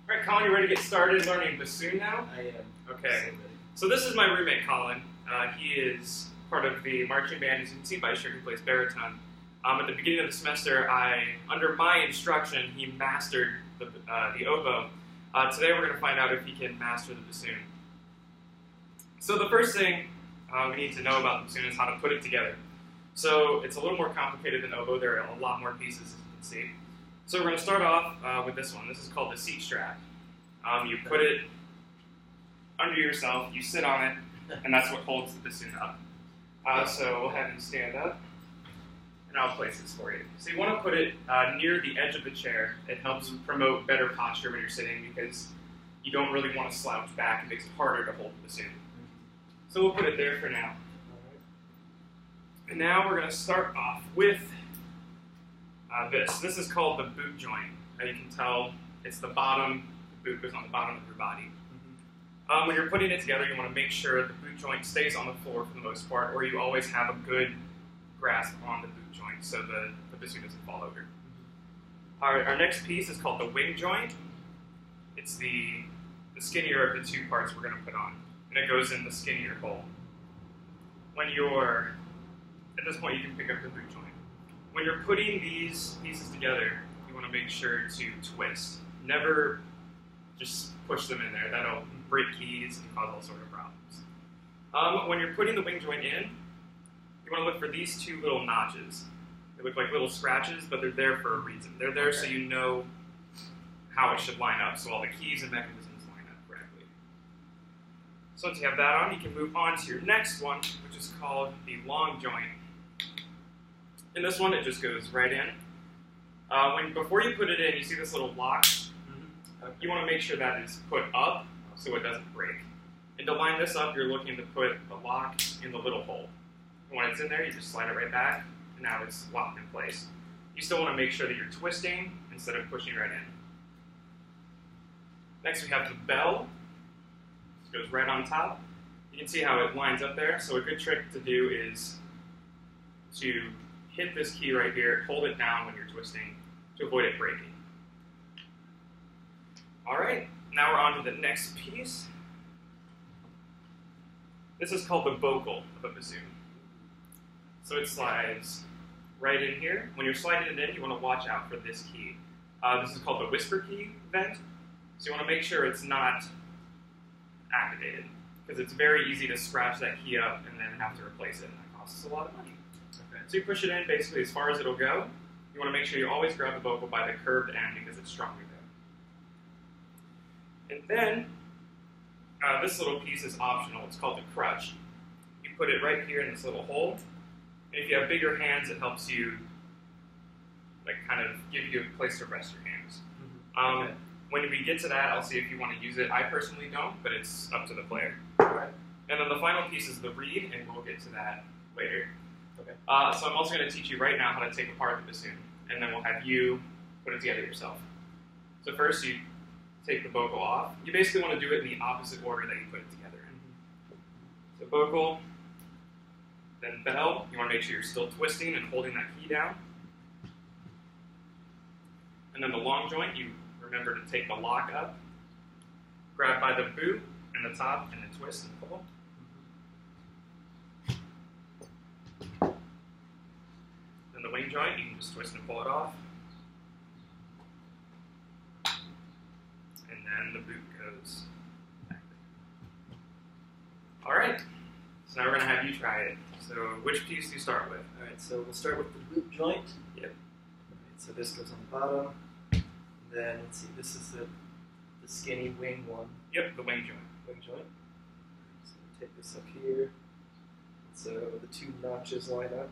All right, Colin, you ready to get started learning bassoon now? I am. Okay. So this is my roommate, Colin. He is part of the marching band. As you can see by his shirt, he plays baritone. At the beginning of the semester, under my instruction, he mastered the oboe. Today we're going to find out if he can master the bassoon. So the first thing we need to know about the bassoon is how to put it together. So it's a little more complicated than oboe. There are a lot more pieces, as you can see. So we're going to start off with this one. This is called the seat strap. You put it under yourself, you sit on it, and that's what holds the bassoon up. So we'll have him stand up, and I'll place this for you. So you want to put it near the edge of the chair. It helps promote better posture when you're sitting because you don't really want to slouch back. It makes it harder to hold the bassoon. So we'll put it there for now. And now we're going to start off with this. This is called the boot joint. You can tell it's the bottom. The boot goes on the bottom of your body. When you're putting it together, you want to make sure the boot joint stays on the floor for the most part, or you always have a good grasp on the boot joint so the bassoon doesn't fall over. Our next piece is called the wing joint. It's the skinnier of the two parts we're going to put on, and it goes in the skinnier hole. At this point, you can pick up the boot joint. When you're putting these pieces together, you want to make sure to twist. Never just push them in there. That'll break keys and cause all sorts of problems. When you're putting the wing joint in, you want to look for these two little notches. They look like little scratches, but they're there for a reason. They're there so you know how it should line up, so all the keys and mechanisms line up correctly. So once you have that on, you can move on to your next one, which is called the long joint. In this one, it just goes right in. Before you put it in, you see this little lock. You want to make sure that is put up so it doesn't break. And to line this up, you're looking to put the lock in the little hole. And when it's in there, you just slide it right back, and now it's locked in place. You still want to make sure that you're twisting instead of pushing right in. Next, we have the bell. It goes right on top. You can see how it lines up there. So a good trick to do is to hit this key right here, hold it down when you're twisting to avoid it breaking. All right, now we're on to the next piece. This is called the vocal of a bassoon. So it slides right in here. When you're sliding it in, you want to watch out for this key. This is called the whisper key vent. So you want to make sure it's not activated, because it's very easy to scratch that key up and then have to replace it, and that costs us a lot of money. Okay. So you push it in basically as far as it'll go. You want to make sure you always grab the vocal by the curved end because it's stronger there. And then, this little piece is optional. It's called the crutch. You put it right here in this little hole. And if you have bigger hands, it helps you kind of give you a place to rest your hands. Okay. When we get to that, I'll see if you want to use it. I personally don't, but it's up to the player. Right. And then the final piece is the reed, and we'll get to that later. Okay. So I'm also going to teach you right now how to take apart the bassoon, and then we'll have you put it together yourself. So first, you take the vocal off. You basically want to do it in the opposite order that you put it together in. So vocal, then bell. You want to make sure you're still twisting and holding that key down. And then the long joint, you remember to take the lock up, grab by the boot and the top, and then twist and pull. Then the wing joint, you can just twist and pull it off. And the boot goes back. All right, so now we're going to have you try it. So which piece do you start with? All right, so we'll start with the boot joint. Yep. All right, so this goes on the bottom. And then, let's see, this is the skinny wing one. Yep, the wing joint. Wing joint. So we'll take this up here. So the two notches line up.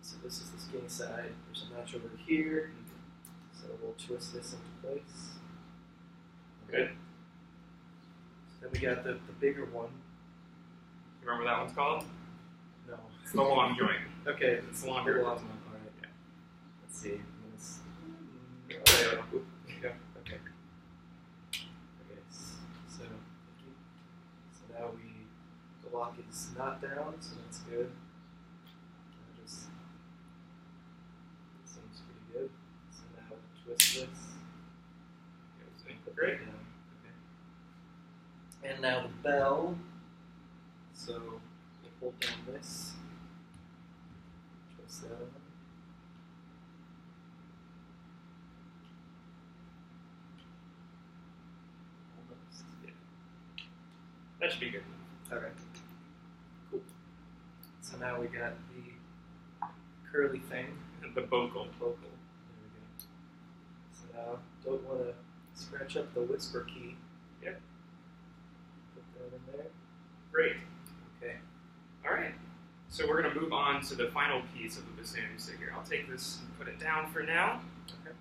So this is the skinny side. There's a notch over here. So we'll twist this into place. Good. So then we got the bigger one. You remember what that one's called? No. It's the long joint. Okay. It's the longer. Long one. All right. Yeah. Let's see. Yeah. Okay. So now the lock is not down, so that's good. Seems pretty good. So now twist this. Goes in put Great. that down. Okay. And now the bell. So we'll hold down this. Twist that on. Almost. Yeah. That should be good enough. Okay. Cool. So now we got the curly thing. The vocal. Vocal. There we go. So now, don't want to scratch up the whisper key. Yep. Put that in there. Great. Okay. All right. So we're going to move on to the final piece of the bassoon. So here, I'll take this and put it down for now. Okay.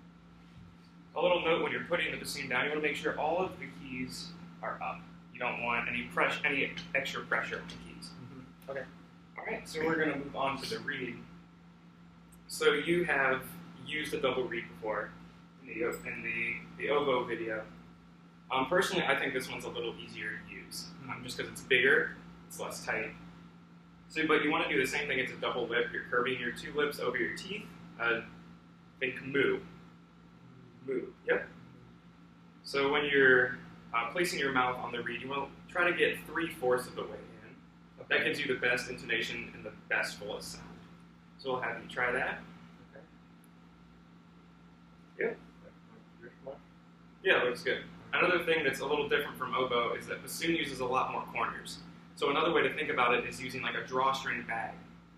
A little note when you're putting the bassoon down, you want to make sure all of the keys are up. You don't want any extra pressure on the keys. Mm-hmm. Okay. All right. So we're going to move on to the reed. So you have used a double reed before in the oboe video. Personally, I think this one's a little easier to use, just because it's bigger, it's less tight. So, but you want to do the same thing. It's a double lip. You're curving your two lips over your teeth. Think moo. Moo. Yep. So when you're placing your mouth on the reed, you want to try to get 3/4 of the way in. Okay. That gives you the best intonation and the best fullest sound. So we'll have you try that. Okay. Yeah. Yeah, it looks good. Another thing that's a little different from oboe is that bassoon uses a lot more corners. So another way to think about it is using like a drawstring bag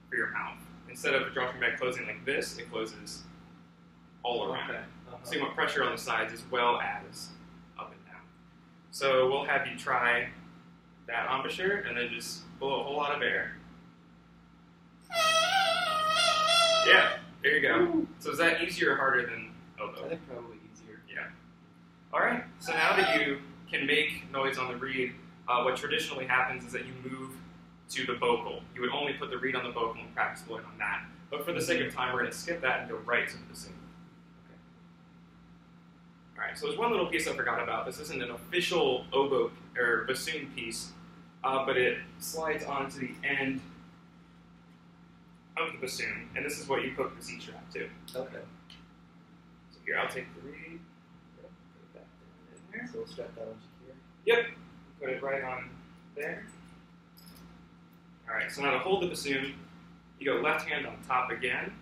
for your mouth. Instead of a drawstring bag closing like this, it closes all around. Okay. So you want pressure on the sides as well as up and down. So we'll have you try that embouchure and then just blow a whole lot of air. Yeah, there you go. Woo. So is that easier or harder than I oboe? think probably easier. Yeah. All right. So now that you can make noise on the reed, what traditionally happens is that you move to the vocal. You would only put the reed on the vocal and practice blowing on that. But for the sake of time, we're going to skip that and go right to the bassoon. Okay. All right. So there's one little piece I forgot about. This isn't an official oboe or bassoon piece, but it slides onto the end of the bassoon, and this is what you hook the C strap to. Okay. So here, I'll take the reed, put it back down in there. So we'll strap that onto here. Yep, put it right on there. All right, so now to hold the bassoon, you go left hand on top again.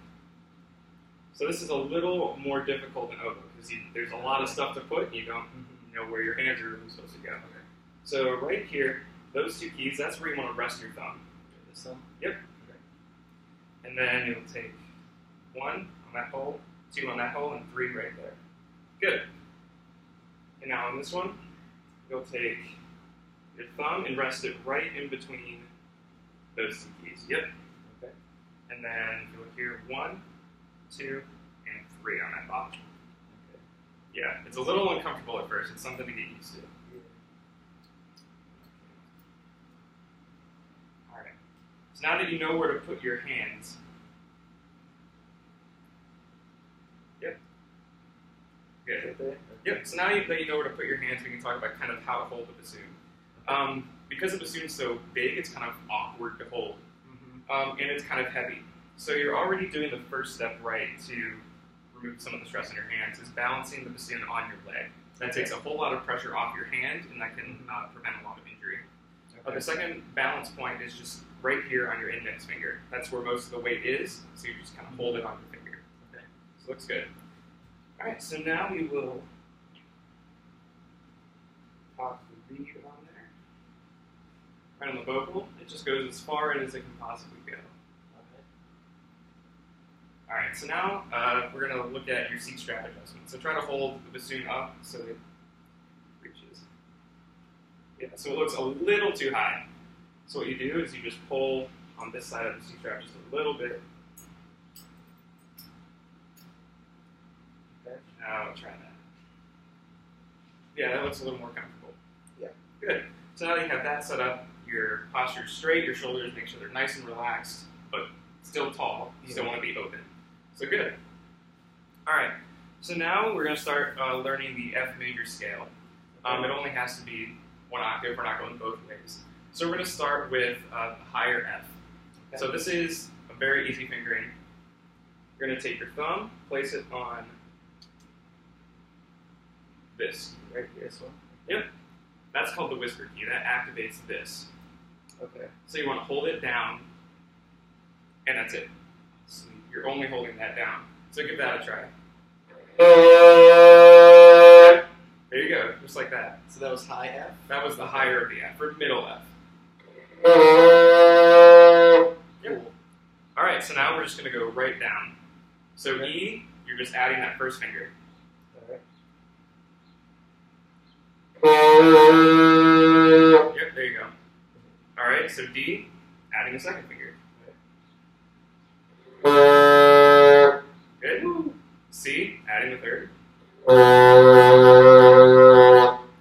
So this is a little more difficult than oboe because there's a lot of stuff to put, and you don't know where your hands are really supposed to go. Okay. So right here, those two keys, that's where you want to rest your thumb. This one? Yep. And then you'll take 1 on that hole, 2 on that hole, and 3 right there. Good. And now on this one, you'll take your thumb and rest it right in between those two keys. Yep. Okay. And then if you look here, 1, 2, and 3 on that bottom. Okay. Yeah, it's a little uncomfortable at first. It's something to get used to. Yeah. All right. So now that you know where to put your hands, yep. Good. Right there? Yep. So now that you know where to put your hands, we can talk about kind of how to hold the bassoon. Because the bassoon's so big, it's kind of awkward to hold, and it's kind of heavy. So you're already doing the first step right to remove some of the stress in your hands, is balancing the bassoon on your leg. That takes a whole lot of pressure off your hand, and that can prevent a lot of injury. Okay. The second balance point is just right here on your index finger. That's where most of the weight is, so you just kind of hold it on your finger. Okay. So it looks good. All right, so now we will pop the reed on there. Right on the vocal. It just goes as far in as it can possibly go. Okay. All right, so now we're going to look at your seat strap adjustment. So try to hold the bassoon up so it reaches. Yeah, so it looks a little too high. So what you do is you just pull on this side of the seat strap just a little bit. Okay. Now try that. Yeah, that looks a little more comfortable. Yeah. Good. So now that you have that set up, your posture's straight, your shoulders, make sure they're nice and relaxed, but still tall. You still want to be open. So good. All right. So now we're going to start learning the F major scale. It only has to be 1 octave. We're not going both ways. So we're going to start with the higher F. Okay. So this is a very easy fingering. You're going to take your thumb, place it on this. Right here, this one. Yep. That's called the whisper key. That activates this. Okay. So you want to hold it down, and that's it. So you're only holding that down. So give that a try. There you go, just like that. So that was high F? That was the higher of the F, or middle F. Yep. Cool. Alright, so now we're just going to go right down. So E, you're just adding that first finger. Alright. Yep, there you go. Alright, so D, adding a second finger. Good. C, adding the third.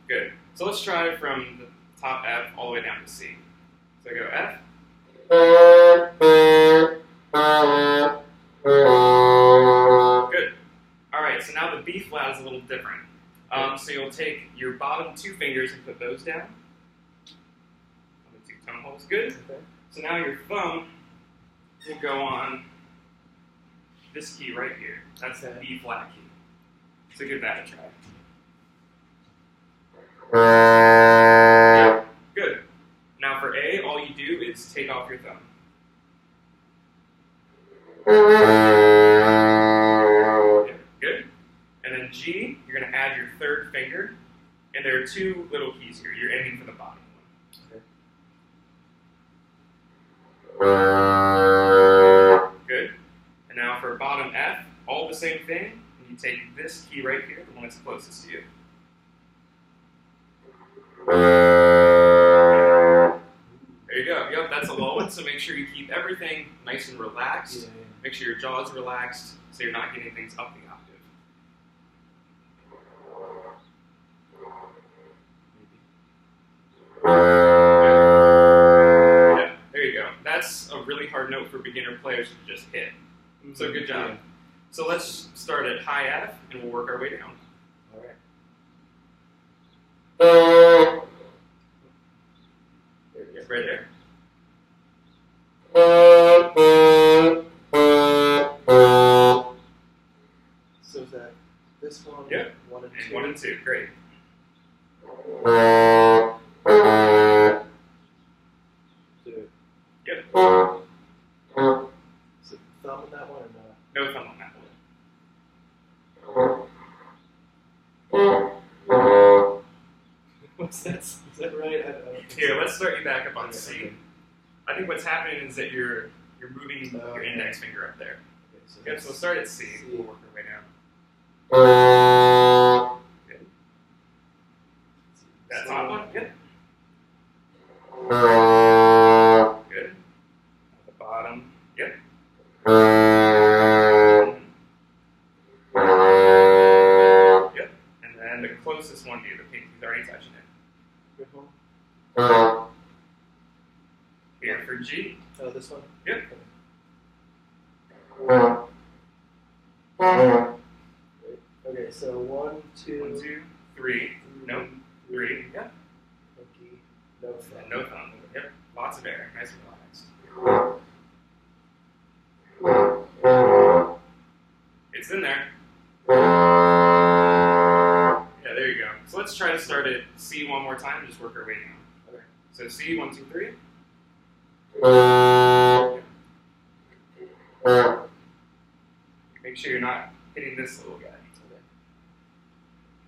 Good. So let's try from the top F all the way down to C. So go F. Good. Alright, so now the B flat is a little different. So you'll take your bottom two fingers and put those down. The two tone holes. Good. Okay. So now your thumb will go on this key right here. That's the B flat key. So give that a try. Good. Now for A, all you do is take off your thumb. Good. And then G, you're going to add your third finger. And there are two little keys here. You're aiming for the bottom one. Good. And now for bottom F, all the same thing. And you take this key right here, the one that's closest to you. There you go. Yep, that's a low one. So make sure you keep everything nice and relaxed. Yeah. Make sure your jaw's relaxed so you're not getting things up the octave. Yeah, there you go. That's a really hard note for beginner players to just hit. So good job. Yeah. So let's start at high F and we'll work our way down. Alright. There you go, right there. So is that this one? Yep. 1 and 2. And 1 and 2, great. Yep. Is it thumb in that one or not? No thumb on that one. What's that? Is that right? I don't think Here, so. let's start you back up on Okay, C. okay. I think what's happening is that you're moving your Okay. index finger up there. Okay, so Yep, so start at C. We'll work our way down. Good. That top one, good. Good. At the bottom, yep. Yep. And then the closest one to you, the pink, he's already touching it. Good one. Here for G. Oh, this one? Yep. Okay, so 1, 2, 1, 2, 3. No. 3. Yep. Pinky, no thumb. And no thumb. Yep. Lots of air. Nice and relaxed. It's in there. Yeah, there you go. So let's try to start at C one more time and just work our way down. Okay. So C, 1, 2, 3. Make sure you're not hitting this little guy. Okay.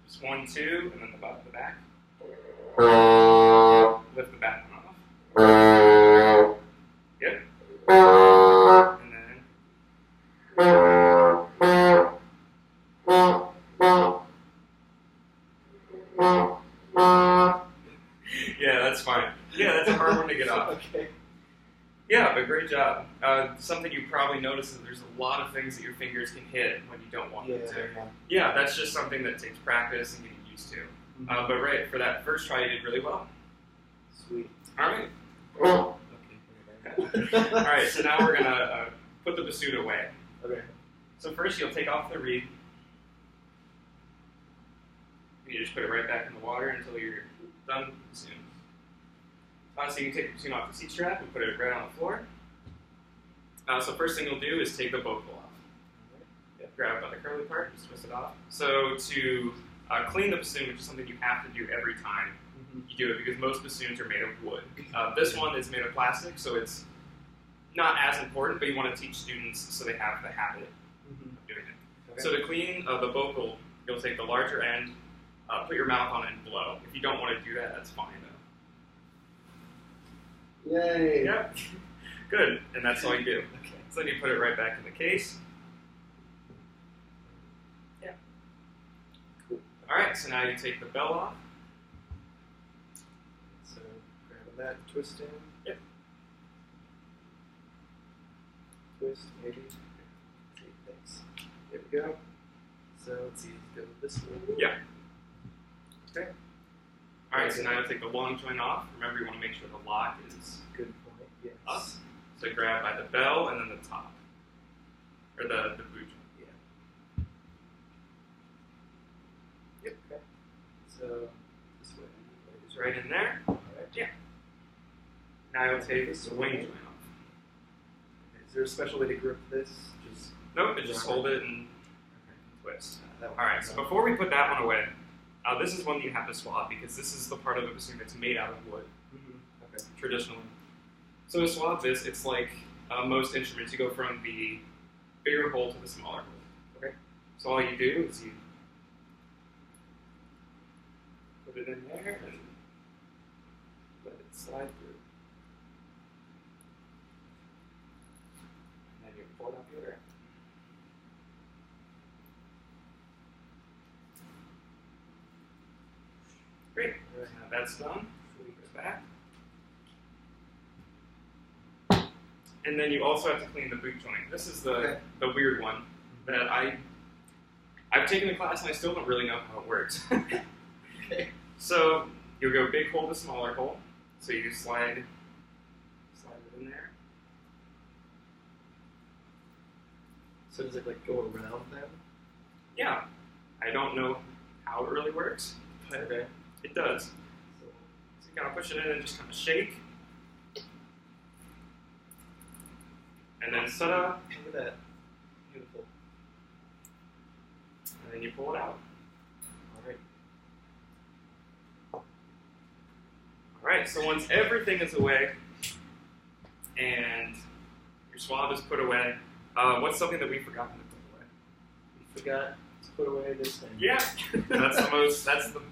Just 1, 2, and then the bottom of the back. Lift the back one off. Yep. And then. Yeah, that's fine. Yeah, that's a hard one to get off. Okay. Yeah, but great job. Something you probably notice is there's a lot of things that your fingers can hit when you don't want them to. Yeah, that's just something that takes practice and getting used to. But right, for that first try, you did really well. Sweet. All right. Okay. All right, so now we're going to put the bassoon away. Okay. So first you'll take off the reed. You just put it right back in the water until you're done with the bassoon. So you can take the bassoon off the seat strap and put it right on the floor. So first thing you'll do is take the bow pull off. Grab by the curly part, just twist it off. So to clean the bassoon, which is something you have to do every time you do it, because most bassoons are made of wood. This one is made of plastic, so it's not as important, but you want to teach students so they have the habit of doing it. Okay. So to clean the vocal, you'll take the larger end, put your mouth on it and blow. If you don't want to do that, that's fine though. Yay! Yep. Good. And that's all you do. Okay. So then you put it right back in the case. Yeah. Cool. Alright, so now you take the bell off. So grabbing that, twisting. Yep. Twist, maybe. Okay, thanks. There we go. So let's see, go this way. Yeah. Okay. Alright, so now you'll take the long joint off. Remember, you want to make sure the lock is Good point, yes. up. So grab by the bell and then the top. Or the boot joint. Yeah. Yep, okay. So this way. It's right in there. Alright. Yeah. Now you'll take the wing joint off. Okay. Is there a special way to grip this? Just nope, just hold it and twist. that one. Alright, so before we put that one away, this is one you have to swap because this is the part of the bassoon that's made out of wood, traditionally. So to swap this, it's like most instruments. You go from the bigger hole to the smaller hole. Okay. So all you do is you put it in there and let it slide through. And then you pull it up here. Great. Right. Now that's done. Leave it back. And then you also have to clean the boot joint. This is the weird one that I've taken the class and I still don't really know how it works. Okay. So you'll go big hole to smaller hole. So you slide it in there. So does it like go around them? Yeah. I don't know how it really works, but Okay. it does. So you kind of push it in and just kind of shake. And then ta-da, Look at that. Beautiful. and then you pull it out. Alright. Alright, so once everything is away and your swab is put away, what's something that we've forgotten to put away? We forgot to put away this thing. Yeah, that's the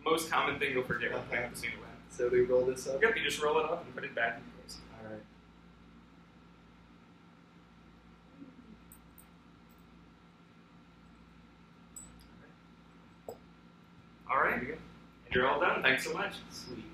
most common thing you'll forget when playing the bassoon away. So we roll this up? Yep, you just roll it up and put it back in place. Alright. Alright, and you're all done. Thanks so much. Sweet.